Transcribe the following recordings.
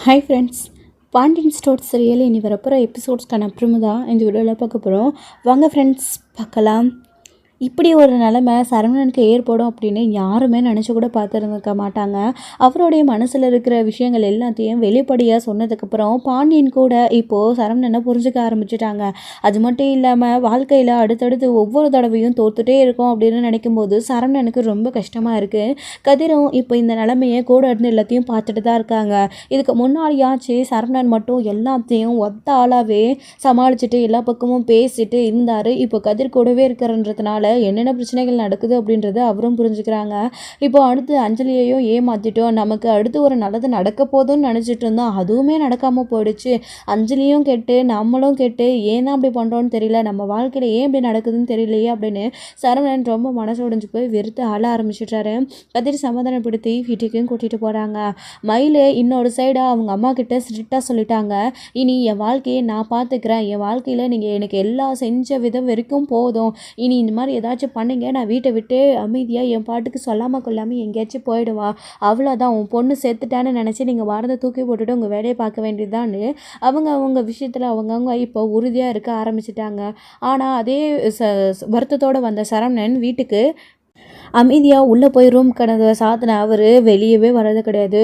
Hi friends, Pandian stores serial இனி வரப்போகிற எபிசோட்ஸ்க்கான அப்புறமா தான் இந்த வீடியோவில் பார்க்க போகிறோம். வாங்க ஃப்ரெண்ட்ஸ் பார்க்கலாம். இப்படி ஒரு நிலைமை சரவணனுக்கு ஏற்படும் அப்படின்னு யாருமே நினச்சி கூட பார்த்துருந்துருக்க மாட்டாங்க. அவருடைய மனசில் இருக்கிற விஷயங்கள் எல்லாத்தையும் வெளிப்படையாக சொன்னதுக்கப்புறம் பாண்டியன் கூட இப்போது சரவணனை புரிஞ்சுக்க ஆரம்பிச்சிட்டாங்க. அது மட்டும் இல்லாமல் வாழ்க்கையில் அடுத்தடுத்து ஒவ்வொரு தடவையும் தோத்துட்டே இருக்கோம் அப்படின்னு நினைக்கும் போது சரவணனுக்கு ரொம்ப கஷ்டமாக இருக்குது. கதிரும் இப்போ இந்த நிலைமையை கூட இருந்து எல்லாத்தையும் பார்த்துட்டு தான் இருக்காங்க. இதுக்கு முன்னாடியாச்சு சரவணன் மட்டும் எல்லாத்தையும் ஒத்த ஆளாகவே சமாளிச்சுட்டு எல்லா பக்கமும் பேசிட்டு இருந்தார். இப்போ கதிர் கூடவே இருக்கிறன்றதுனால என்னென்ன பிரச்சனைகள் நடக்குது அப்படின்றத அவரும் புரிஞ்சுக்கிறாங்க. இப்போ அடுத்து அஞ்சலியையும் ஏமாத்திட்டோம், நமக்கு அடுத்து ஒரு நல்லது நடக்க போதும்னு நினச்சிட்டு இருந்தோம், அதுவுமே நடக்காமல் போயிடுச்சு. அஞ்சலியும் கெட்டு நம்மளும் கெட்டு ஏன்னா அப்படி பண்ணுறோன்னு தெரியல, நம்ம வாழ்க்கையில் ஏன் இப்படி நடக்குதுன்னு தெரியலையே அப்படின்னு சரவணன் ரொம்ப மனசு உடைஞ்சு போய் வெறுத்து ஆள ஆரம்பிச்சிட்டாரு. கதிர் சமாதானப்படுத்தி வீட்டுக்கும் கூட்டிகிட்டு போகிறாங்க. மயிலே இன்னொரு சைடாக அவங்க அம்மா கிட்ட ஸ்ட்ரிக்டாக சொல்லிட்டாங்க, இனி என் வாழ்க்கையை நான் பார்த்துக்கிறேன், என் வாழ்க்கையில் நீங்கள் எனக்கு எல்லாம் செஞ்ச விதம் வரைக்கும் போதும், இனி இந்த மாதிரி ஏதாச்சும் பண்ணிங்க நான் வீட்டை விட்டு அமைதியாக என் பாட்டுக்கு சொல்லாமல் கொள்ளாமல் எங்கேயாச்சும் போயிடுவா, அவ்வளோதான், உன் பொண்ணு செத்துட்டான்னு நினச்சி நீங்கள் வாரத்தை தூக்கி போட்டுட்டு உங்கள் வேலையை பார்க்க வேண்டியதுதான்னு அவங்க விஷயத்தில் அவங்கவுங்க இப்போ உறுதியாக இருக்க ஆரம்பிச்சிட்டாங்க. ஆனால் அதே வருத்தத்தோடு வந்த சரவணன் வீட்டுக்கு அமைதியாக உள்ளே போய் ரூம் கதவை சாத்தின அவர் வெளியவே வர்றது கிடையாது.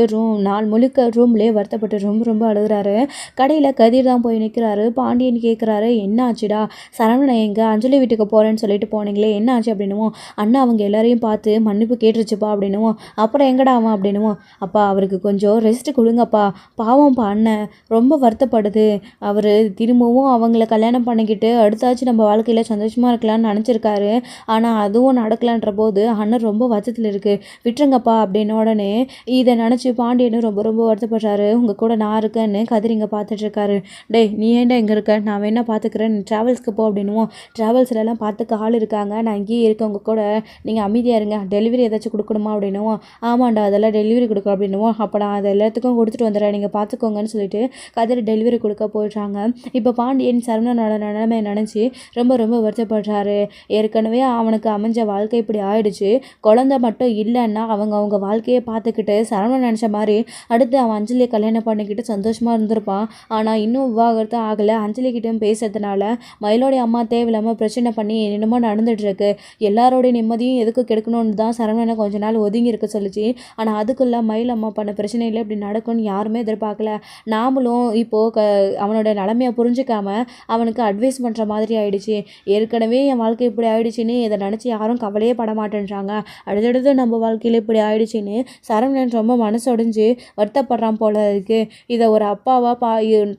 நாள் முழுக்க ரூம்லேயே வருத்தப்பட்டு ரொம்ப ரொம்ப அழுகிறாரு. கடையில் கதிர் தான் போய் நிற்கிறாரு. பாண்டியன் கேட்குறாரு, என்ன ஆச்சுடா, சரவணன் எங்கே அஞ்சலி வீட்டுக்கு போகிறேன்னு சொல்லிட்டு போனீங்களே என்ன ஆச்சு அப்படின்னுவோம். அண்ணா அவங்க எல்லாரையும் பார்த்து மன்னிப்பு கேட்டுருச்சுப்பா அப்படின்னுவோம். அப்புறம் எங்கடா அவன் அப்படின்னுவோம். அப்பா அவருக்கு கொஞ்சம் ரெஸ்ட் கொடுங்கப்பா, பாவம்ப்பா அண்ணன் ரொம்ப வருத்தப்படுது, அவர் திரும்பவும் அவங்கள கல்யாணம் பண்ணிக்கிட்டு அடுத்தாச்சு நம்ம வாழ்க்கையில் சந்தோஷமாக இருக்கலாம்னு நினச்சிருக்காரு, ஆனால் அதுவும் நடக்கலான்ற போது அண்ணன் ரொம்ப வருத்தத்தில் இருக்குது, விட்டுருங்கப்பா அப்படின்னு உடனே இதை நினச்சி பாண்டியனும் ரொம்ப ரொம்ப வருத்தப்படுறாரு. உங்கள் கூட நான் இருக்கேன்னு கதிரிங்க பார்த்துட்ருக்காரு. டேய் நீ ஏன்டா இங்கே இருக்க, நான் வேணா பார்த்துக்கிறேன், நீ ட்ராவல்ஸ்க்கு போ அப்படின்னுவோம். ட்ராவல்ஸ்லாம் பார்த்துக்க ஆள் இருக்காங்க, நான் இங்கேயே இருக்கேன் உங்கள் கூட, நீங்கள் அமைதியாக இருங்க, டெலிவரி ஏதாச்சும் கொடுக்கணுமா அப்படின்னுவோம். ஆமாண்டா அதெல்லாம் டெலிவரி கொடுக்க அப்படின்னுவோம். அப்போ நான் அதை எல்லாத்துக்கும் கொடுத்துட்டு வந்துடுறேன், நீங்கள் பார்த்துக்கோங்கன்னு சொல்லிட்டு கதிரி டெலிவரி கொடுக்க போயிடுறாங்க. இப்போ பாண்டியன் சரவணனோட நிலைமை நினச்சி ரொம்ப ரொம்ப வருத்தப்படுறாரு. ஏற்கனவே அவனுக்கு அமைஞ்ச வாழ்க்கை இப்படி ஆயிடுச்சு, குழந்தை மட்டும் இல்லைன்னா அவங்க வாழ்க்கையை பார்த்துக்கிட்டு சரவணன் நினச்ச மாதிரி அடுத்து அவன் அஞ்சலியை கல்யாணம் பண்ணிக்கிட்டு சந்தோஷமாக இருந்திருப்பான். ஆனால் இன்னும் விவாகரத்து ஆகலை. அஞ்சலிக்கிட்டும் பேசுறதுனால மயிலோடைய அம்மா தேவையில்லாமல் பிரச்சனை பண்ணி என்னமோ நடந்துகிட்ருக்கு. எல்லாரோடைய நிம்மதியும் எதுக்கு கெடுக்கணும்னு தான் சரவணனை கொஞ்ச நாள் ஒதுங்கி இருக்க சொல்லிச்சு. ஆனால் அதுக்குள்ளே மயில் அம்மா பண்ண பிரச்சனையில் இப்படி நடக்கும்னு யாருமே எதிர்பார்க்கல. நாமளும் இப்போது அவனோட நிலைமையை புரிஞ்சிக்காம அவனுக்கு அட்வைஸ் பண்ணுற மாதிரி ஆயிடுச்சு. ஏற்கனவே என் வாழ்க்கை இப்படி ஆயிடுச்சுன்னு இதை நினச்சி யாரும் கவலையே பட மாட்டேன்றாங்க, அடுத்தடுத்து நம்ம வாழ்க்கையில் இப்படி ஆயிடுச்சுன்னு சரவணன் ரொம்ப மனசொடைஞ்சு வருத்தப்படுறான் போல இருக்கு. இதை ஒரு அப்பாவாக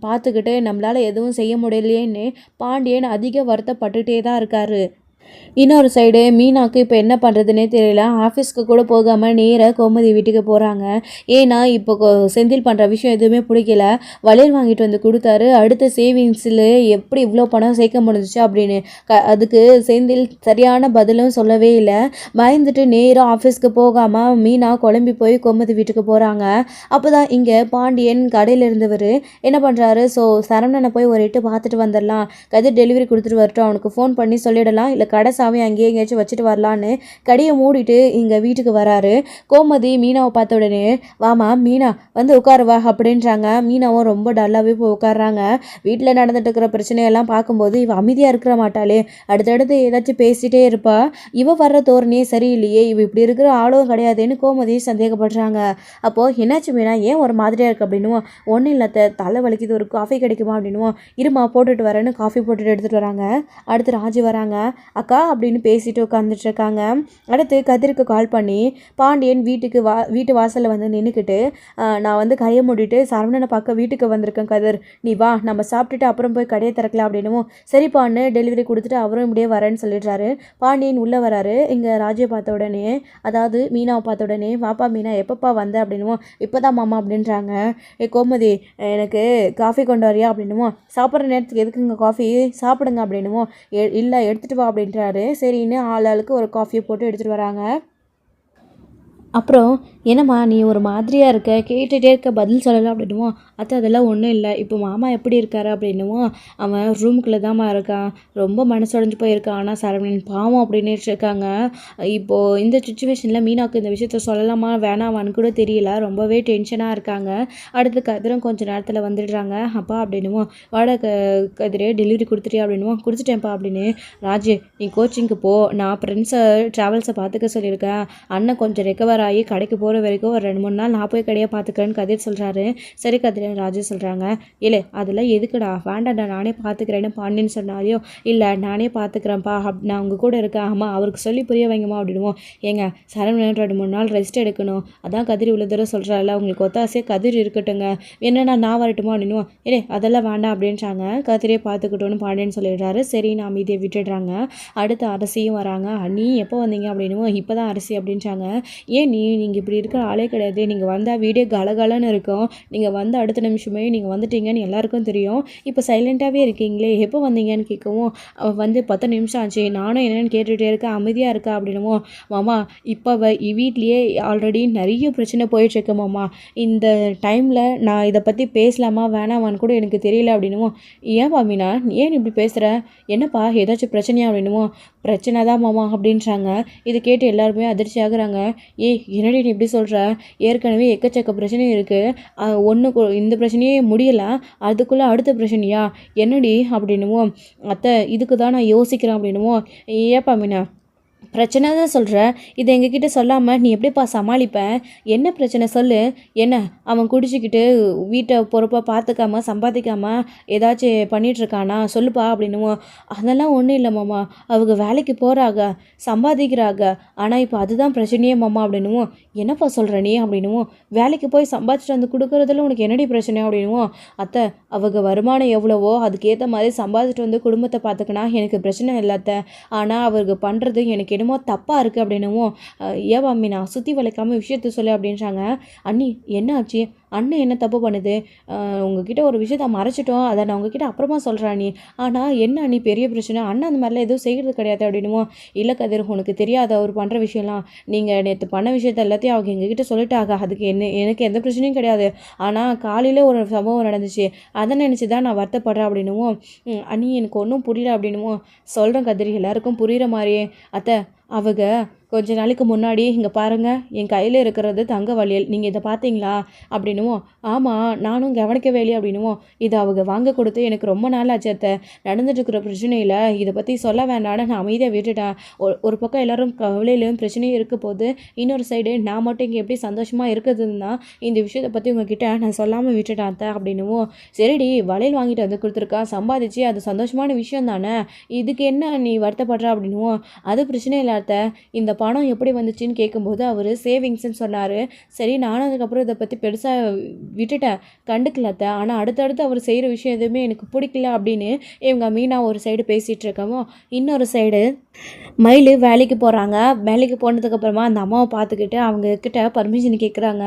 பார்த்துக்கிட்டு நம்மளால் எதுவும் செய்ய முடியலையேன்னு பாண்டியன் அதிக வருத்தப்பட்டுகிட்டே தான் இருக்காரு. இன்னொரு சைடு மீனாவுக்கு இப்போ என்ன பண்ணுறதுனே தெரியல. ஆஃபீஸ்க்கு கூட போகாமல் நேராக கோமதி வீட்டுக்கு போகிறாங்க. ஏன்னா இப்போ செந்தில் பண்ணுற விஷயம் எதுவுமே பிடிக்கல. வளையல் வாங்கிட்டு வந்து கொடுத்தாரு, அடுத்த சேவிங்ஸில் எப்படி இவ்வளோ பணம் சேர்க்க முடிஞ்சிச்சு அப்படின்னு அதுக்கு செந்தில் சரியான பதிலும் சொல்லவே இல்லை. பயந்துட்டு நேராக ஆஃபீஸ்க்கு போகாமல் மீனா குழம்பி போய் கோமதி வீட்டுக்கு போகிறாங்க. அப்போ தான் இங்கே பாண்டியன் கடையில் இருந்தவர் என்ன பண்ணுறாரு, ஸோ சரவணனை போய் ஒரு எட்டு பார்த்துட்டு வந்துடலாம், கதிர் டெலிவரி கொடுத்துட்டு வரட்டும், அவனுக்கு ஃபோன் பண்ணி சொல்லிடலாம், இல்லை கடை சாமி அங்கேயே எங்கேயாச்சும் வச்சுட்டு வரலான்னு கடையை மூடிட்டு இங்கே வீட்டுக்கு வராரு. கோமதி மீனாவை பார்த்த உடனே வாமா மீனா வந்து உட்காருவா அப்படின்றாங்க. மீனாவும் ரொம்ப டல்லாகவே போய் உட்காடுறாங்க. வீட்டில் நடந்துட்டு இருக்கிற பிரச்சனையெல்லாம் பார்க்கும்போது இவ அமைதியாக இருக்கிற மாட்டாளே, அடுத்தடுத்து ஏதாச்சும் பேசிகிட்டே இருப்பா, இவ வர்ற தோரணையே சரியில்லையே, இவ இப்படி இருக்கிற ஆளும் கிடையாதுன்னு கோமதி சந்தேகப்படுறாங்க. அப்போது என்னாச்சு மீனா ஏன் ஒரு மாதிரியாக இருக்குது அப்படின்னுவோம். ஒன்றும் இல்லை தலை வலிக்குது, ஒரு காஃபி கிடைக்குமா அப்படின்னுவோம். இருமா போட்டுட்டு வரேன்னு காஃபி போட்டுட்டு எடுத்துகிட்டு வராங்க. அடுத்து ராஜி வராங்க. அக்கா அப்படின்னு பேசிட்டு உட்காந்துட்டு இருக்காங்க. அடுத்து கதிருக்கு கால் பண்ணி பாண்டியன் வீட்டு வாசலில் வந்து நின்றுக்கிட்டு, நான் வந்து கடையை மூடிட்டு சரவணனை பார்க்க வீட்டுக்கு வந்திருக்கேன் கதிர், நீ வா நம்ம சாப்பிட்டுட்டு அப்புறம் போய் கடையை திறக்கலாம் அப்படின்னுவோம். சரிப்பான்னு டெலிவரி கொடுத்துட்டு அவரும் இப்படியே வரேன்னு சொல்லிடுறாரு. பாண்டியன் உள்ளே வராரு. இங்கே ராஜியை பார்த்த உடனே, அதாவது மீனாவை பார்த்த உடனே, வாப்பா மீனா எப்பப்பா வந்த அப்படின்னுவோம். இப்போதான் மாமா அப்படின்றாங்க. கோமதி எனக்கு காஃபி கொண்டு வரியா அப்படின்னுவோம். சாப்பிட்ற நேரத்துக்கு எதுக்குங்க காஃபி, சாப்பிடுங்க அப்படின்னுவோம். இல்லை எடுத்துகிட்டு வா அப்படின்றாரு. சரின்னு ஆளுக்கு ஒரு காஃபியை போட்டு எடுத்துகிட்டு வராங்க. அப்புறம் என்னம்மா நீ ஒரு மாதிரியாக இருக்க, கேட்டுகிட்டே இருக்க, பதில் சொல்லலை அப்படின்னுவோம். அதெல்லாம் ஒன்றும் இல்லை, இப்போ மாமா எப்படி இருக்காரு அப்படின்னுவோம். அவன் ரூமுக்குள்ளே தான்மா இருக்கான், ரொம்ப மனசுடைஞ்சு போயிருக்கான், ஆனால் சரவணன் பாவம் அப்படின்னு இருக்காங்க. இப்போது இந்த சுச்சுவேஷனில் மீனாவுக்கு இந்த விஷயத்த சொல்லலாமா வேணாமான்னு கூட தெரியல, ரொம்பவே டென்ஷனாக இருக்காங்க. அடுத்து கதிரும் கொஞ்சம் நேரத்தில் வந்துடுறாங்க. அப்பா அப்படின்னுவோம், வாடா கதிரே டெலிவரி கொடுத்துட்டியா அப்படின்னுவோம். கொடுத்துட்டேன்ப்பா அப்படின்னு. ராஜு நீ கோச்சிங்க்கு போ, நான் ஃப்ரெண்ட்ஸை ட்ராவல்ஸை பார்த்துக்க சொல்லியிருக்கேன், அண்ணன் கொஞ்சம் ரெக்கவர் ஆகி கடைக்கு போகிற வரைக்கும் ஒரு 2-3 நாள் நான் போய் கடையை பார்த்துக்கிறேன்னு கதிர் சொல்கிறாரு. சரி கதிரன் ராஜு சொல்கிறாங்க. இல்லை அதெல்லாம் எதுக்குடா, வேண்டாம்டா நானே பார்த்துக்கிறேன்னு பாண்டின்னு சொன்னாரையோ. இல்லை நானே பார்த்துக்கிறேன்ப்பா, நான் உங்கள் கூட இருக்கேன், அம்மா அவருக்கு சொல்லி புரிய வைங்கம்மா அப்படின்வோம். ஏங்க சரவணன் 2-3 நாள் ரெஸ்ட் எடுக்கணும், அதான் கதிர் இவ்வளோ தூரம் சொல்கிறாள், உங்களுக்கு ஒத்தாசையாக கதிர் இருக்கட்டுங்க, என்னென்னா நான் வரட்டுமா அப்படின்வோம். இல்லை அதெல்லாம் வேண்டாம் அப்படின்றாங்க. கதிரே பார்த்துக்கிட்டோன்னு பாண்டியன்னு சொல்லிடுறாரு. சரி நான் அமைதியை விட்டுடுறாங்க. அடுத்து அரசியும் வராங்க. நீ எப்போ வந்தீங்க அப்படின்னுவோம். இப்போ தான் அரசி அப்படின்றாங்க. ஏன் நீங்கள் இப்படி இருக்கிற ஆளே கிடையாது, நீங்கள் வந்தால் வீடே கலகலன்னு இருக்கும், நீங்கள் வந்த அடுத்த நிமிஷமே நீங்கள் வந்துட்டீங்கன்னு எல்லாருக்கும் தெரியும், இப்போ சைலண்ட்டாகவே இருக்கீங்களே, எப்போ வந்தீங்கன்னு கேட்கவும் வந்து 10 நிமிஷம் ஆச்சு, நானும் என்னென்னு கேட்டுகிட்டே இருக்கேன், அமைதியாக இருக்கா அப்படின்னுவோம். மாமா இப்போ வீட்லேயே ஆல்ரெடி நிறைய பிரச்சனை போயிட்டுருக்கு மாமா, இந்த டைமில் நான் இதை பற்றி பேசலாமா வேணாமான்னு கூட எனக்கு தெரியல அப்படின்னுவோம். ஏன் மீனா ஏன் இப்படி பேசுகிற, என்னப்பா ஏதாச்சும் பிரச்சனையா அப்படின்னுவோம். பிரச்சனை தான் மாமா அப்படின்றாங்க. இது கேட்டு எல்லாருமே அதிர்ச்சி ஆகுறாங்க. என்னடி நீ இப்படி சொல்கிற, ஏற்கனவே எக்கச்சக்க பிரச்சனை இருக்குது, இந்த பிரச்சனையே முடியலை, அதுக்குள்ளே அடுத்த பிரச்சனையா என்னடி அப்படின்னுவோம். இதுக்கு தான் நான் யோசிக்கிறேன் அப்படின்னுவோம். ஏப்பா மீனா பிரச்சனை தான் சொல்கிற, இதை எங்ககிட்ட சொல்லாமல் நீ எப்படிப்பா சமாளிப்பேன், என்ன பிரச்சனை சொல்லு, என்ன அவன் குடிச்சிக்கிட்டு வீட்டை பொறுப்பாக பார்த்துக்காம சம்பாதிக்காமல் ஏதாச்சும் பண்ணிகிட்ருக்கானா சொல்லுப்பா அப்படின்னுவோம். அதெல்லாம் ஒன்றும் இல்லை மாமா, அவங்க வேலைக்கு போகிறாங்க சம்பாதிக்கிறாங்க, ஆனால் இப்போ அதுதான் பிரச்சனையே மாமா அப்படின்னுவோம். என்னப்பா சொல்கிற நீ அப்படின்னுவோம். வேலைக்கு போய் சம்பாதிச்சுட்டு வந்து கொடுக்குறதுல உனக்கு என்னடி பிரச்சனை அப்படின்னுவோம். அவங்க வருமானம் எவ்வளவோ அதுக்கேற்ற மாதிரி சம்பாதிச்சுட்டு வந்து குடும்பத்தை பார்த்துக்கினா எனக்கு பிரச்சனை இல்லாத, ஆனால் அவங்க பண்ணுறது எனக்கு என்னமோ தப்பாக இருக்குது அப்படின்னவும். ஏன் மம்மி நான் சுற்றி வளைக்காமல் விஷயத்த சொல்லு அப்படின்றாங்க. அண்ணி என்ன ஆச்சு, அண்ணன் என்ன தப்பு பண்ணுது, உங்ககிட்ட ஒரு விஷயத்த மறைச்சிட்டோம், அதை நான் உங்ககிட்ட அப்புறமா சொல்கிறேன் நீ, ஆனால் என்ன அண்ணி பெரிய பிரச்சனை, அண்ணன் அந்த மாதிரிலாம் எதுவும் செய்கிறது கிடையாது அப்படின்னுவோம். இல்லை கதிர் உனக்கு தெரியாத அவர் பண்ணுற விஷயம்லாம், நீங்கள் நேற்று பண்ண விஷயத்த எல்லாத்தையும் அவங்க எங்ககிட்ட சொல்லிட்டாங்க, அதுக்கு எனக்கு எந்த பிரச்சனையும் கிடையாது, ஆனால் காலையில் ஒரு சம்பவம் நடந்துச்சு, அதை நினச்சி தான் நான் வருத்தப்படுறேன் அப்படின்னுவோம். அண்ணி எனக்கு ஒன்றும் புரியல அப்படின்னுவோம். சொல்கிறேன் கதிர் எல்லாருக்கும் புரிகிற மாதிரியே. அவங்க கொஞ்ச நாளைக்கு முன்னாடி இங்கே பாருங்கள் என் கையில் இருக்கிறது தங்க வளையல், நீங்கள் இதை பார்த்தீங்களா அப்படின்னுவோம். ஆமாம் நானும் கவனிக்கவே இல்லையே அப்படின்னுவோம். இதை அவங்க வாங்க கொடுத்து எனக்கு ரொம்ப நாள் ஆச்சு நடந்துட்டு இருக்கிற பிரச்சனையில் இதை பற்றி சொல்ல வேண்டான்னு நான் அமைதியாக விட்டுட்டேன். ஒரு பக்கம் எல்லோரும் கவலையிலும் பிரச்சனையும் இருக்க போது, இன்னொரு சைடு நான் மட்டும் இங்கே எப்படி சந்தோஷமாக இருக்குதுன்னா இந்த விஷயத்தை பற்றி உங்ககிட்ட நான் சொல்லாமல் விட்டுட்டேன் அப்படின்னுவோம். சரிடி வளையல் வாங்கிட்டு வந்து கொடுத்துருக்கான், சம்பாதிச்சு அது சந்தோஷமான விஷயம் தானே, இதுக்கு என்ன நீ வருத்தப்படுற அப்படின்னுவோம். அது பிரச்சனை இல்லாத இந்த பணம் எப்படி வந்துச்சுன்னு கேட்கும்போது அவர் சேவிங்ஸ்ன்னு சொன்னார். சரி நானும் அதுக்கப்புறம் இதை பற்றி பெருசாக விட்டுட்டேன், கண்டுக்கலத்த, ஆனால் அடுத்தடுத்து அவர் செய்கிற விஷயம் எதுவுமே எனக்கு பிடிக்கல அப்படின்னு இவங்க மீனா ஒரு சைடு பேசிகிட்டு இருக்கமோ, இன்னொரு சைடு மயில் வேலைக்கு போகிறாங்க. வேலைக்கு போனதுக்கப்புறமா அந்த அம்மாவை பார்த்துக்கிட்டு அவங்கக்கிட்ட பர்மிஷன் கேட்குறாங்க.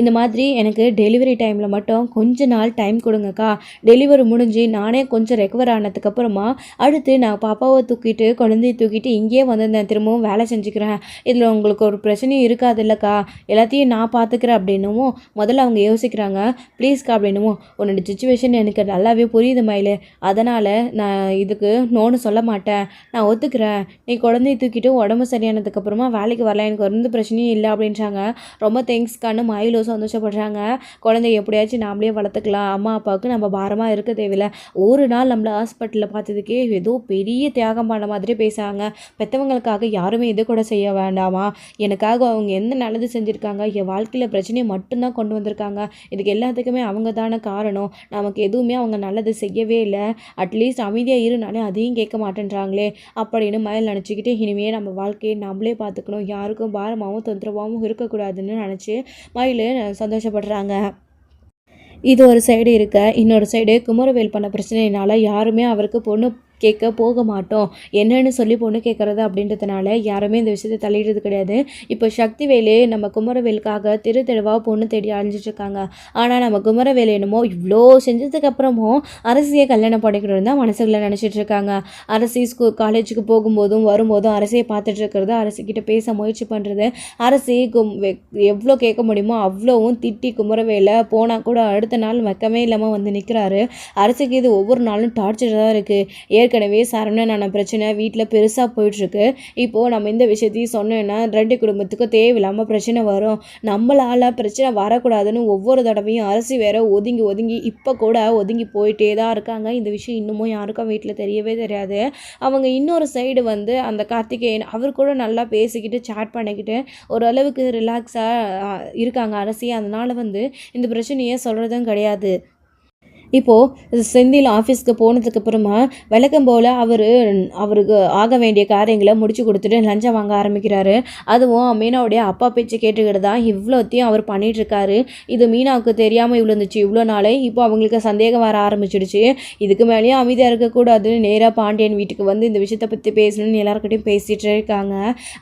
இந்த மாதிரி எனக்கு டெலிவரி டைமில் மட்டும் கொஞ்ச நாள் டைம் கொடுங்கக்கா, டெலிவரி முடிஞ்சு நானே கொஞ்சம் ரெக்கவர் ஆனதுக்கப்புறமா அடுத்து நான் பாப்பாவை தூக்கிட்டு குழந்தைய தூக்கிட்டு இங்கேயே வந்திருந்தேன், திரும்பவும் வேலை செஞ்சுக்கிறேன், இதில் உங்களுக்கு ஒரு பிரச்சனையும் இருக்காது இல்லைக்கா, எல்லாத்தையும் நான் பார்த்துக்கிறேன் அப்படின்னும் முதல்ல அவங்க யோசிக்கிறாங்க. ப்ளீஸ்க்கா அப்படின்னும், உன்னோட சுச்சுவேஷன் எனக்கு நல்லாவே புரியுது மயில், அதனால் நான் இதுக்கு நோன்னு சொல்ல மாட்டேன், நான் ஒத்துக்கிறேன், நீ குழந்தைய தூக்கிட்டு உடம்பு சரியானதுக்கப்புறமா வேலைக்கு வரல, எனக்கு எந்த பிரச்சனையும் இல்லை அப்படின்றாங்க. ரொம்ப தேங்க்ஸ்க்கான்னு மயிலும் சந்தோஷப்படுறாங்க. குழந்தைய எப்படியாச்சும் நாமளே வளர்த்துக்கலாம், அம்மா அப்பாவுக்கு நம்ம பாரமாக இருக்க தேவையில்லை, ஒரு நாள் நம்மளை ஹாஸ்பிட்டலில் பார்த்ததுக்கே ஏதோ பெரிய தியாகம் பண்ண மாதிரி பேசுகிறாங்க, பெற்றவங்களுக்காக யாருமே இது கூட செய்ய வேண்டாமா, எனக்காக அவங்க எந்த நல்லது செஞ்சுருக்காங்க, என் வாழ்க்கையில் பிரச்சனையை மட்டும்தான் கொண்டு வந்திருக்காங்க, இதுக்கு எல்லாத்துக்குமே அவங்க தானே காரணம், நமக்கு எதுவுமே அவங்க நல்லது செய்யவே இல்லை, அட்லீஸ்ட் அமைதியாக இருந்தாலே அதையும் கேட்க மாட்டேன்றாங்களே அப்படின்னு மயில் நினச்சிக்கிட்டு இனிமேல் நம்ம வாழ்க்கையை நம்மளே பார்த்துக்கணும், யாருக்கும் பாரமாகவும் தொந்தரவாகவும் இருக்கக்கூடாதுன்னு நினச்சி மயில் சந்தோஷப்படுறாங்க. இது ஒரு சைடு இருக்க, இன்னொரு சைடு குமரவேல் பண்ண பிரச்சனையினால யாருமே அவருக்கு பொண்ணு கேட்க போக மாட்டோம். என்னன்னு சொல்லி பொண்ணு கேட்குறது அப்படின்றதுனால யாருமே இந்த விஷயத்தை தள்ளிடுறது கிடையாது. இப்போ சக்திவேலு நம்ம குமரவேலுக்காக தெருவா பொண்ணு தேடி அழிஞ்சிட்ருக்காங்க. ஆனால் நம்ம குமரவேலு என்னமோ இவ்வளோ செஞ்சதுக்கப்புறமும் அரசியை கல்யாணம் பண்ணிக்கணும்னு தான் மனசுக்குள்ளே நினச்சிட்டு இருக்காங்க. அரசி காலேஜுக்கு போகும்போதும் வரும்போதும் அரசியை பார்த்துட்டு இருக்கிறது, அரசிக்கிட்ட பேச முயற்சி பண்ணுறது, அரசி எவ்வளோ கேட்க முடியுமோ அவ்வளோவும் திட்டி குமரவேலை போனால் கூட அடுத்த நாள் வெக்கமே இல்லாமல் வந்து நிற்கிறாரு. அரசிக்கு இது ஒவ்வொரு நாளும் டார்ச்சர் தான் இருக்குது. ஏற்கனவே சரவணனான பிரச்சனை வீட்டில் பெருசாக போயிட்டுருக்கு. இப்போது நம்ம இந்த விஷயத்தையும் சொன்னோன்னா 2 குடும்பத்துக்கும் தேவையில்லாமல் பிரச்சனை வரும். நம்மளால் பிரச்சனை வரக்கூடாதுன்னு ஒவ்வொரு தடவையும் அரசி வேற ஒதுங்கி இப்போ கூட ஒதுங்கி போயிட்டே தான் இருக்காங்க. இந்த விஷயம் இன்னமும் யாருக்கும் வீட்டில் தெரியவே தெரியாது. அவங்க இன்னொரு சைடு வந்து அந்த கார்த்திகேயன் அவர் கூட நல்லா பேசிக்கிட்டு சாட் பண்ணிக்கிட்டு ஓரளவுக்கு ரிலாக்ஸாக இருக்காங்க அரசி. அதனால் வந்து இந்த பிரச்சனையை சொல்கிறதும் கிடையாது. இப்போது செந்தில் ஆஃபீஸ்க்கு போனதுக்கப்புறமா வழக்கம் போல் அவருக்கு ஆக வேண்டிய காரியங்களை முடிச்சு கொடுத்துட்டு லஞ்சம் வாங்க ஆரம்பிக்கிறாரு. அதுவும் மீனாவுடைய அப்பா பேச்சு கேட்டுக்கிட்டு தான் இவ்வளோத்தையும் அவர் பண்ணிகிட்ருக்காரு. இது மீனாவுக்கு தெரியாமல் இவ்வளோ இருந்துச்சு இவ்வளோ நாளே. இப்போ அவங்களுக்கு சந்தேகம் வர ஆரம்பிச்சிடுச்சு. இதுக்கு மேலேயும் அமைதியாக இருக்கக்கூடாதுன்னு நேராக பாண்டியன் வீட்டுக்கு வந்து இந்த விஷயத்தை பற்றி பேசணும்னு எல்லாருக்கிட்டையும் பேசிகிட்டு இருக்காங்க.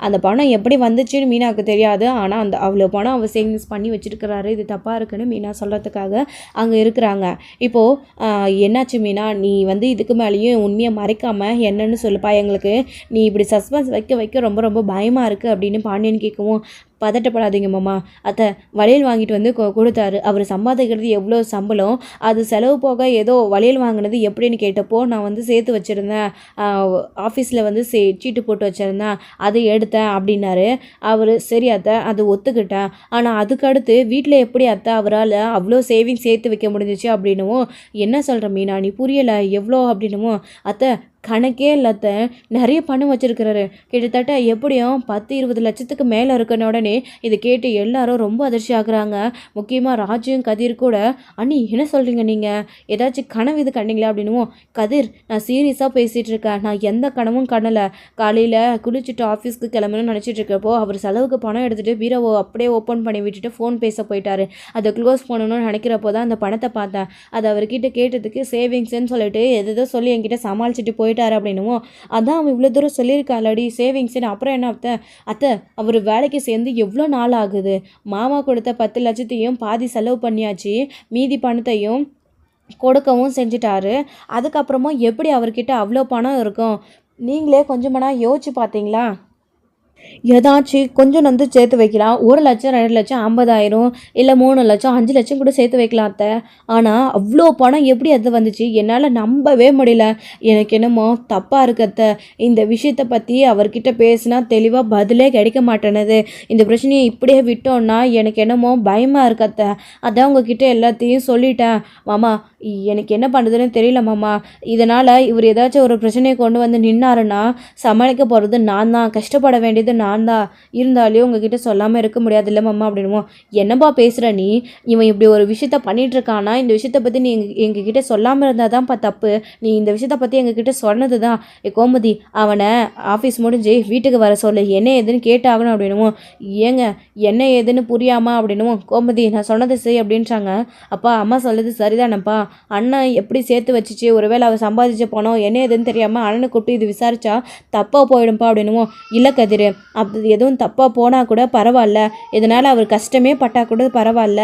அந்த பணம் எப்படி வந்துச்சுன்னு மீனாவுக்கு தெரியாது. ஆனால் அந்த அவ்வளோ பணம் அவர் சேவிங்ஸ் பண்ணி வச்சுருக்கிறாரு. இது தப்பாக இருக்குன்னு மீனா சொல்கிறதுக்காக அங்கே இருக்கிறாங்க. இப்போது என்னாச்சு மீனா, நீ வந்து இதுக்கு மேலேயும் உண்மையை மறைக்காமல் என்னன்னு சொல்லுப்பா எங்களுக்கு. நீ இப்படி சஸ்பென்ஸ் வைக்க ரொம்ப ரொம்ப பயமாக இருக்குது அப்படின்னு பாண்டியன் கேட்கவும், பதட்டப்படாதீங்க மாமா, அத்தை வளையல் வாங்கிட்டு வந்து கொடுத்தாரு. அவர் சம்பாதிக்கிறது எவ்வளோ சம்பளம், அது செலவு போக ஏதோ வளையல் வாங்கினது எப்படின்னு கேட்டப்போ நான் வந்து சேர்த்து வச்சுருந்தேன், ஆஃபீஸில் வந்து சீட்டு போட்டு வச்சுருந்தேன், அதை எடுத்தேன் அப்படின்னாரு. அவர் சரி அத்தை அது ஒத்துக்கிட்டேன், ஆனால் அதுக்கடுத்து வீட்டில் எப்படி அத்தை அவரால் அவ்வளோ சேவிங்ஸ் சேர்த்து வைக்க முடிஞ்சிச்சு அப்படின்னும், என்ன சொல்கிற மீனா நீ புரியலை எவ்வளோ அப்படின்னும், அத்தை கணக்கே இல்லாத நிறைய பணம் வச்சுருக்கிறாரு. கிட்டத்தட்ட எப்படியும் 10-20 லட்சத்துக்கு மேலே இருக்குன்னு உடனே இதை கேட்டு எல்லாரும் ரொம்ப அதிர்ச்சி ஆகுறாங்க. முக்கியமாக ராஜும் கதிர் கூட, அண்ணி என்ன சொல்கிறீங்க நீங்கள், ஏதாச்சும் கனவு இது கண்டிங்களா அப்படின்னும், கதிர் நான் சீரியஸாக பேசிகிட்டு இருக்கேன், நான் எந்த கனவும் காணலை. காலையில் குளிச்சுட்டு ஆஃபீஸ்க்கு கிளம்பணும்னு நினச்சிட்டு இருக்கப்போ அவர் செலவுக்கு பணம் எடுத்துகிட்டு பீரோவை அப்படியே ஓப்பன் பண்ணி விட்டுட்டு ஃபோன் பேச போயிட்டாரு. அதை க்ளோஸ் பண்ணணும்னு நினைக்கிறப்போ தான் அந்த பணத்தை பார்த்தேன். அதை அவர்கிட்ட கேட்டதுக்கு சேவிங்ஸ்ன்னு சொல்லிட்டு எதோ சொல்லி என்கிட்ட சமாளிச்சுட்டு போயிட்டாரு அப்படின்னும், அதான் அவன் இவ்வளோ தூரம் சொல்லியிருக்காளடி சேவிங்ஸ்ன்னு, அப்புறம் என்ன அத்தை அவர் வேலைக்கு சேர்ந்து எவ்வளோ நாள் ஆகுது, மாமா கொடுத்த 10 லட்சத்தையும் பாதி செலவு பண்ணியாச்சு, மீதி பணத்தையும் கொடுக்கவும் செஞ்சிட்டாரு. அதுக்கப்புறமா எப்படி அவர்கிட்ட அவ்வளோ பணம் இருக்கும், நீங்களே கொஞ்சமானா யோசிச்சு பார்த்தீங்களா? ஏதாச்சும் கொஞ்சம் வந்து சேர்த்து வைக்கலாம். 1 லட்சம் 2 லட்சம் 50,000 இல்லை 3 லட்சம் 5 லட்சம் கூட சேர்த்து வைக்கலாம் அத்தை. ஆனால் அவ்வளோ பணம் எப்படி அது வந்துச்சு, என்னால் நம்பவே முடியல. எனக்கு என்னமோ தப்பாக இருக்கு அத்தை. இந்த விஷயத்தை பற்றி அவர்கிட்ட பேசினா தெளிவாக பதிலே கிடைக்க மாட்டேனுது. இந்த பிரச்சனையை இப்படியே விட்டோன்னா எனக்கு என்னமோ பயமாக இருக்கு அத்தை. அதான் உங்ககிட்ட எல்லாத்தையும் சொல்லிட்டேன் மாமா. எனக்கு என்ன பண்ணுறதுன்னு தெரியல மாமா. இதனால் இவர் ஏதாச்சும் ஒரு பிரச்சனையை கொண்டு வந்து நின்னாருன்னா சமாளிக்க போகிறது நான் தான், கஷ்டப்பட வேண்டியது நான் தான். இருந்தாலும் உங்ககிட்ட சொல்லாமல் இருக்க முடியாது இல்லை மாமா அப்படின்னுவோம். என்னப்பா பேசுகிற நீ, இவன் இப்படி ஒரு விஷயத்த பண்ணிகிட்ருக்கானா, இந்த விஷயத்தை பற்றி நீ எங்ககிட்ட சொல்லாமல் இருந்தால் தான்ப்பா தப்பு. நீ இந்த விஷயத்தை பற்றி எங்ககிட்ட சொன்னது தான். கோமதி அவனை ஆஃபீஸ் முடிஞ்சு வீட்டுக்கு வர சொல்லு, என்ன ஏதுன்னு கேட்டாகணும் அப்படின்னுவோம். ஏங்க என்ன ஏதுன்னு புரியாமா அப்படின்னுவோம். கோமதி நான் சொன்னது செய் அப்படின்றாங்க. அப்பா அம்மா சொல்லுது சரிதானப்பா, அண்ணன் எப்படி சேர்த்து வச்சிச்சு, ஒருவேளை அவள் சம்பாதிச்ச பணம் என்ன ஏதுன்னு தெரியாமல் அண்ணனை கூப்பிட்டு இது விசாரிச்சா தப்பாக போயிடும்ப்பா அப்படின்னுவோம். இல்லை கதிர், அப்படி எதுவும் தப்பாக போனால் கூட பரவாயில்ல, இதனால் அவர் கஷ்டமே பட்டால் கூட பரவாயில்ல,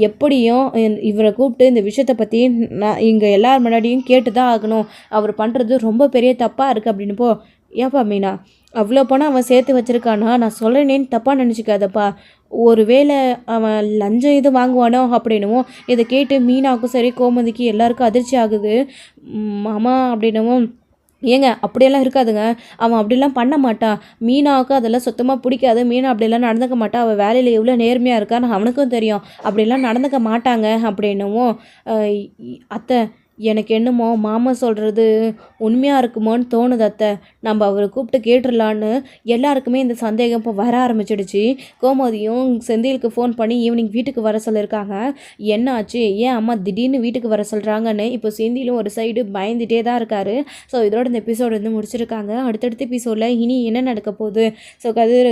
எப்படியும் இவரை கூப்பிட்டு இந்த விஷயத்தை பற்றி நான் இங்கே எல்லார் முன்னாடியும் கேட்டு தான் ஆகணும், அவர் பண்ணுறது ரொம்ப பெரிய தப்பாக இருக்குது அப்படின்னுப்போ. ஏப்பா மீனா அவ்வளோ பணம் அவன் சேர்த்து வச்சுருக்கானா, நான் சொல்கிறேனேன்னு தப்பாக நினச்சிக்காதப்பா, ஒரு வேளை அவன் லஞ்சம் இது வாங்குவானோ அப்படின்னுவோம். இதை கேட்டு மீனாவுக்கும் சரி கோமதிக்கு எல்லாருக்கும் அதிர்ச்சி ஆகுது. மாமா அப்படின்னவும், ஏங்க அப்படியெல்லாம் இருக்காதுங்க, அவன் அப்படிலாம் பண்ண மாட்டான், மீனாவுக்கு அதெல்லாம் சுத்தமாக பிடிக்காது, மீனா அப்படியெல்லாம் நடந்துக்க மாட்டான், அவள் வேலையில் எவ்வளோ நேர்மையாக இருக்கான்னு அவனுக்கும் தெரியும், அப்படிலாம் நடந்துக்க மாட்டாங்க அப்படின்னுவும். அத்தை எனக்கு என்னமோ மாமா சொல்கிறது உண்மையாக இருக்குமோன்னு தோணுது அத்தை, நம்ம அவரை கூப்பிட்டு கேட்டுடலான்னு எல்லாருக்குமே இந்த சந்தேகம் இப்போ வர ஆரம்பிச்சிடுச்சு. கோமதியும் செந்திலுக்கு ஃபோன் பண்ணி ஈவினிங் வீட்டுக்கு வர சொல்லியிருக்காங்க. என்ன ஆச்சு, ஏன் அம்மா திடீர்னு வீட்டுக்கு வர சொல்கிறாங்கன்னு இப்போ செந்திலும் ஒரு சைடு பயந்துகிட்டே தான் இருக்காரு. ஸோ இதோட இந்த எபிசோடு வந்து முடிச்சிருக்காங்க. அடுத்தடுத்த எபிசோடில் இனி என்ன நடக்க போகுது, ஸோ கதிர்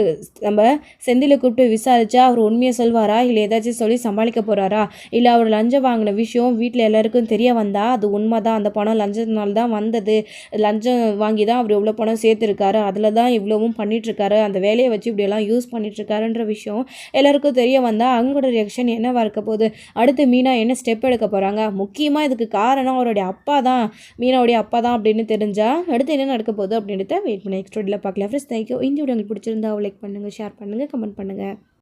நம்ம செந்திலை கூப்பிட்டு விசாரித்தா அவர் உண்மையை சொல்வாரா, இல்லை ஏதாச்சும் சொல்லி சமாளிக்க போகிறாரா, இல்லை அவர் லஞ்சம் வாங்கின விஷயம் வீட்டில் எல்லாருக்கும் தெரிய வந்தால் அது உண்மை தான், அந்த பணம் லஞ்சத்தினால தான் வந்தது, லஞ்சம் வாங்கி தான் அவர் இவ்வளோ பணம் சேர்த்துருக்காரு, அதில் தான் இவ்வளவும் பண்ணிகிட்ருக்காரு, அந்த வேலையை வச்சு இப்படியெல்லாம் யூஸ் பண்ணிகிட்ருக்காருன்ற விஷயம் எல்லாருக்கும் தெரிய வந்தால் அவங்களோட ரியாக்ஷன் என்னவாக இருக்க போகுது, அடுத்து மீனா என்ன ஸ்டெப் எடுக்க போகிறாங்க, முக்கியமாக இதுக்கு காரணம் அவருடைய அப்பா தான், மீனாவுடைய அப்பா தான் அப்படின்னு தெரிஞ்சால் அடுத்து என்ன நடக்க போகுது அப்படின்றத வெயிட் பண்ணி நெக்ஸ்ட் வீடியோவில் பார்க்கலாம். Friends thank you. இந்த வீடியோ உங்களுக்கு பிடிச்சிருந்தா லைக் பண்ணுங்கள், ஷேர் பண்ணுங்கள், கமெண்ட் பண்ணுங்கள்.